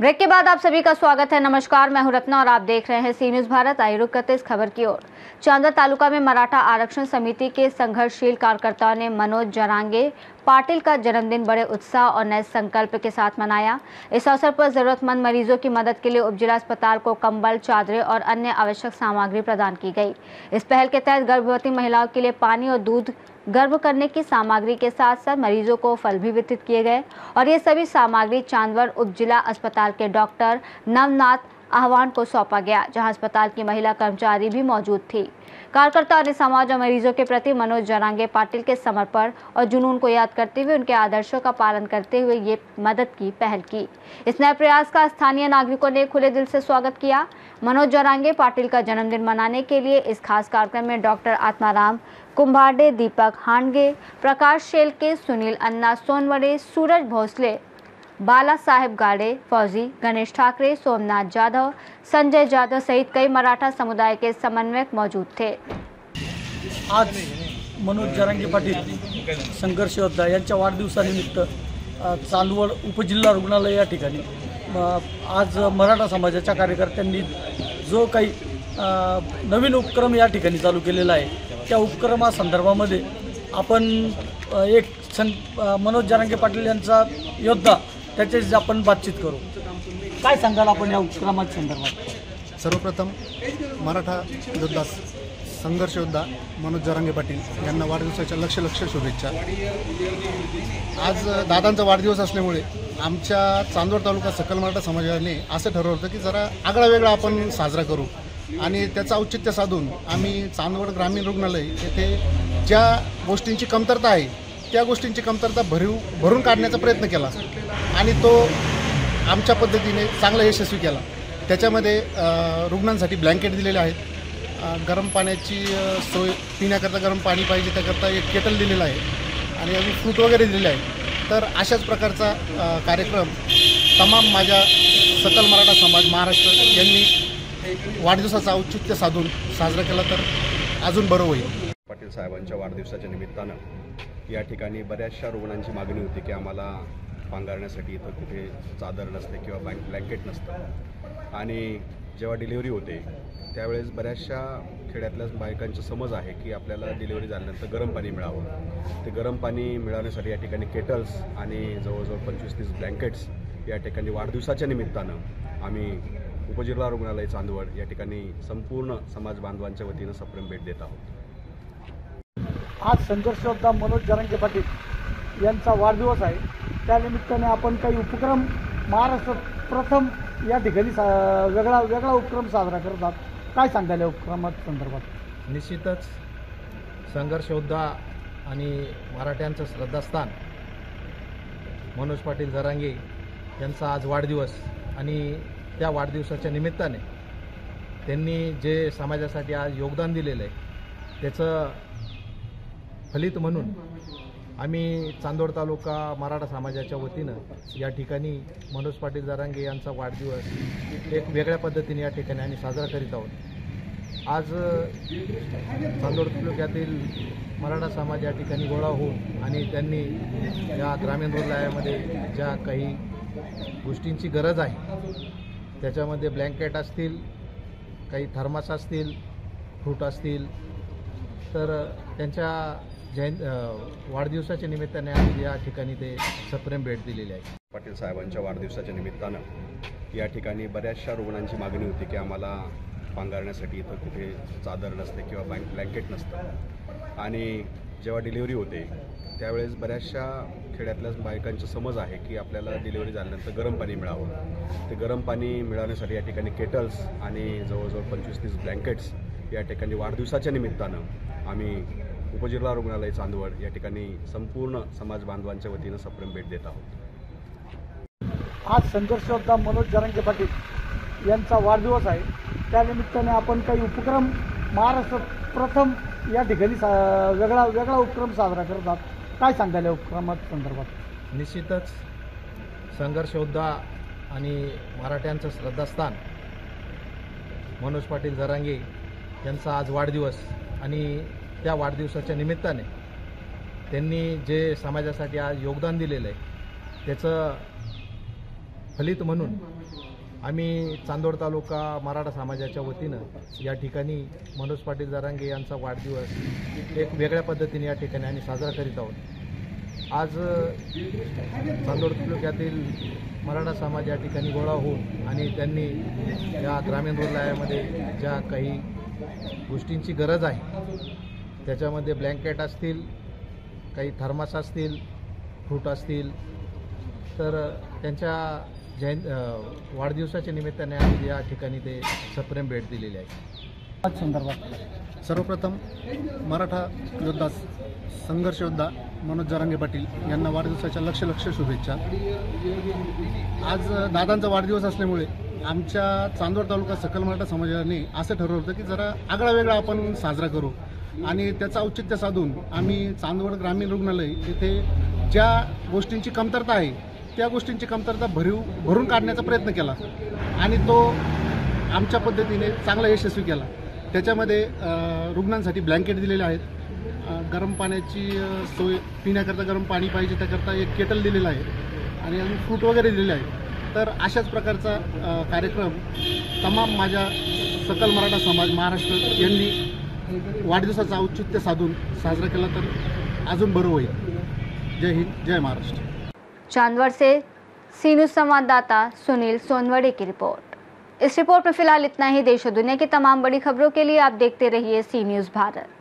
Break के बाद आप सभी का स्वागत है। नमस्कार, मैं हूं रत्ना और आप देख रहे हैं सी न्यूज भारत। आइए रुक करते इस खबर की ओर। चांदर तालुका में मराठा आरक्षण समिति के संघर्षशील कार्यकर्ताओं ने मनोज जरांगे पाटिल का जन्मदिन बड़े उत्साह और नए संकल्प के साथ मनाया। इस अवसर पर जरूरतमंद मरीजों की मदद के लिए उपजिला अस्पताल को कंबल, चादरें और अन्य आवश्यक सामग्री प्रदान की गई। इस पहल के तहत गर्भवती महिलाओं के लिए पानी और दूध गर्भ करने की सामग्री के साथ साथ मरीजों को फल भी वितरित किए गए और ये सभी सामग्री चांदवड़ उपजिला अस्पताल के डॉक्टर नवनाथ आह्वान को सौंपा गया, जहां अस्पताल की महिला कर्मचारी भी मौजूद थी। कार्यकर्ताओं ने समाज और मरीजों के प्रति मनोज जरांगे पाटिल के समर्पण और जुनून को याद करते हुए उनके आदर्शों का पालन करते हुए ये मदद की पहल की। इस नए प्रयास का स्थानीय नागरिकों ने खुले दिल से स्वागत किया। मनोज जरांगे पाटिल का जन्मदिन मनाने के लिए इस खास कार्यक्रम में डॉक्टर आत्माराम कुंभाडे, दीपक हांडगे, प्रकाश शेलके, सुनील अन्ना सोनवड़े, सूरज भोसले, बाला साहेब गाड़े, फौजी, गणेश ठाकरे, सोमनाथ जाधव, संजय जाधव सहित कई मराठा समुदाय के समन्वयक मौजूद थे। आज मनोज जरांगे पाटील संघर्ष योद्धा यांच्या वाढदिवसानिमित्त चांदवड उपजिल्हा रुग्णालय या ठिकाणी आज मराठा समाजाच्या कार्यकर्त्यांनी जो काही नवीन उपक्रम या ठिकाणी चालू केलेला आहे त्या उपक्रमासंदर्भामध्ये आपण एक मनोज जरांगे पाटील यांचा योद्धा त्याच्याशी आपण बातचीत करू। काय सांगाल आपण या उपक्रमाच्या संदर्भात? सर्वप्रथम मराठा योद्धा संघर्ष योद्धा मनोज जरांगे पाटील यांना वाढदिवसाच्या लक्ष शुभेच्छा। आज दादांचा वाढदिवस असल्यामुळे आमच्या चांदवड तालुका सकल मराठा समाजाने असं ठरवलं होतं की जरा आगळा वेगळा आपण साजरा करू आणि त्याचं औचित्य साधून आम्ही चांदवड ग्रामीण रुग्णालय येथे ज्या गोष्टींची कमतरता आहे त्या गोष्टींची कमतरता भरून काढण्याचा प्रयत्न केला आणि तो आमच्या पद्धतीने चांगला यशस्वी केला। त्याच्यामध्ये रुग्णांसाठी ब्लँकेट दिलेले आहेत, गरम पाण्याची सोय, पिण्याकरता गरम पाणी पाहिजे त्याकरता एक केटल दिलेलं आहे आणि आम्ही फ्रूट वगैरे दिलेले आहे। तर अशाच प्रकारचा कार्यक्रम तमाम माझ्या सकल मराठा समाज महाराष्ट्र यांनी वाढदिवसाचं औचित्य साधून साजरा केला तर अजून बरं होईल। पाटील साहेबांच्या वाढदिवसाच्या निमित्तानं या ठिकाणी बऱ्याचशा रुग्णांची मागणी होती की आम्हाला पांघरण्यासाठी इथं कुठे चादर नसते किंवा ब्लँकेट नसतं आणि जेव्हा डिलिव्हरी होते त्यावेळेस बऱ्याचशा खेड्यातल्या बायकांचा समज आहे की आपल्याला डिलिव्हरी झाल्यानंतर गरम पाणी मिळावं। ते गरम पाणी मिळवण्यासाठी या ठिकाणी केटल्स आणि जवळजवळ 25-30 ब्लँकेट्स या ठिकाणी वाढदिवसाच्या निमित्तानं आम्ही उपजिल्हा रुग्णालय चांदवड या ठिकाणी संपूर्ण समाज बांधवांच्या वतीनं सप्रेम भेट देत आहोत। आज संघर्ष योद्धा मनोज जरांगे पाटील यांचा वाढदिवस आहे, त्यानिमित्ताने आपण काही उपक्रम महाराष्ट्रात प्रथम या ठिकाणी वेगळा उपक्रम साजरा करतात। काय सांगाल या उपक्रमाच्या संदर्भात? निश्चितच संघर्ष योद्धा आणि मराठ्यांचं श्रद्धास्थान मनोज पाटील जरांगे यांचा आज वाढदिवस आणि त्या वाढदिवसाच्या निमित्ताने त्यांनी जे समाजासाठी आज योगदान दिलेलं आहे त्याचं फलित म्हणून आम्ही चांदवड तालुका मराठा समाजाच्या वतीनं या ठिकाणी मनोज पाटील जरांगे यांचा वाढदिवस एक वेगळ्या पद्धतीने या ठिकाणी आम्ही साजरा करीत आहोत। आज चांदवड तालुक्यातील मराठा समाज या ठिकाणी गोळा होऊन आणि त्यांनी या ग्रामीण रुग्णालयामध्ये ज्या काही गोष्टींची गरज आहे त्याच्यामध्ये ब्लँकेट असतील, काही थर्मास असतील, फ्रूट असतील, तर त्यांच्या वाढदिवसाच्या निमित्ताने आज या ठिकाणी ते सप्रेम भेट दिलेली आहे। पाटील साहेबांच्या वाढदिवसाच्या निमित्तानं या ठिकाणी बऱ्याचशा रुग्णांची मागणी होती की आम्हाला पांघरण्यासाठी इथं कुठे चादर नसते किंवा ब्लँकेट नसतं आणि जेव्हा डिलिव्हरी होते त्यावेळेस बऱ्याचशा खेड्यातल्या बायकांचा समज आहे की आपल्याला डिलिव्हरी झाल्यानंतर गरम पाणी मिळावं। ते गरम पाणी मिळवण्यासाठी या ठिकाणी केटल्स आणि जवळजवळ 25-30 ब्लँकेट्स या ठिकाणी वाढदिवसाच्या निमित्तानं आम्ही उपजिल्हा रुग्णालय चांदवड या ठिकाणी संपूर्ण समाज बांधवांच्या वतीनं सप्रेम भेट देत आहोत। आज संघर्ष योद्धा मनोज जरांगे पाटील यांचा वाढदिवस आहे, त्यानिमित्ताने आपण काही उपक्रम महाराष्ट्रात प्रथम या ठिकाणी वेगळा उपक्रम साजरा करतात। काय सांगाल या उपक्रमाच्या संदर्भात? निश्चितच संघर्ष योद्धा आणि मराठ्यांचं श्रद्धास्थान मनोज पाटील जरांगे यांचा आज वाढदिवस आणि त्या वाढदिवसाच्या निमित्ताने त्यांनी जे समाजासाठी आज योगदान दिलेलं आहे त्याचं फलित म्हणून आम्ही चांदोड तालुका मराठा समाजाच्या वतीनं या ठिकाणी मनोज पाटील जरांगे यांचा वाढदिवस एक वेगळ्या पद्धतीने या ठिकाणी आम्ही साजरा करीत आहोत। आज चांदोड तालुक्यातील मराठा समाज या ठिकाणी गोळा होऊन आणि त्यांनी या ग्रामीण रुग्णालयामध्ये ज्या काही गोष्टींची गरज आहे त्याच्यामध्ये ब्लँकेट असतील, काही थर्मास असतील, फ्रूट असतील, तर त्यांच्या वाढदिवसाच्या निमित्ताने आम्ही या ठिकाणी ते सप्रेम भेट दिलेली आहे। आज संदर्भात सर्वप्रथम मराठा योद्धा संघर्ष योद्धा मनोज जरांगे पाटील यांना वाढदिवसाच्या लक्ष शुभेच्छा। आज दादांचा वाढदिवस असल्यामुळे आमच्या चांदोड तालुका सकल मराठा समाजाने असं ठरवलं होतं की जरा आगळा वेगळा आपण साजरा करू आणि त्याचं औचित्य साधून आम्ही चांदोड ग्रामीण रुग्णालय येथे ज्या गोष्टींची कमतरता आहे त्या गोष्टींची कमतरता भरून काढण्याचा प्रयत्न केला आणि तो आमच्या पद्धतीने चांगला यशस्वी केला। त्याच्यामध्ये रुग्णांसाठी ब्लँकेट दिलेले आहेत, गरम पाण्याची सोय, पिण्याकरता गरम पाणी पाहिजे त्याकरता एक केटल दिलेलं आहे आणि अजून फ्रूट वगैरे दिलेले आहे। तर अशाच प्रकारचा कार्यक्रम तमाम माझ्या सकल मराठा समाज महाराष्ट्र यांनी वाढदिवसाचं औचित्य साधून साजरा केला तर अजून बरं होईल। जय हिंद, जय महाराष्ट्र। चांदवड से सी न्यूज़ संवाददाता सुनील सोनवड़े की रिपोर्ट। इस रिपोर्ट में फिलहाल इतना ही। देश और दुनिया की तमाम बड़ी खबरों के लिए आप देखते रहिए सी न्यूज़ भारत।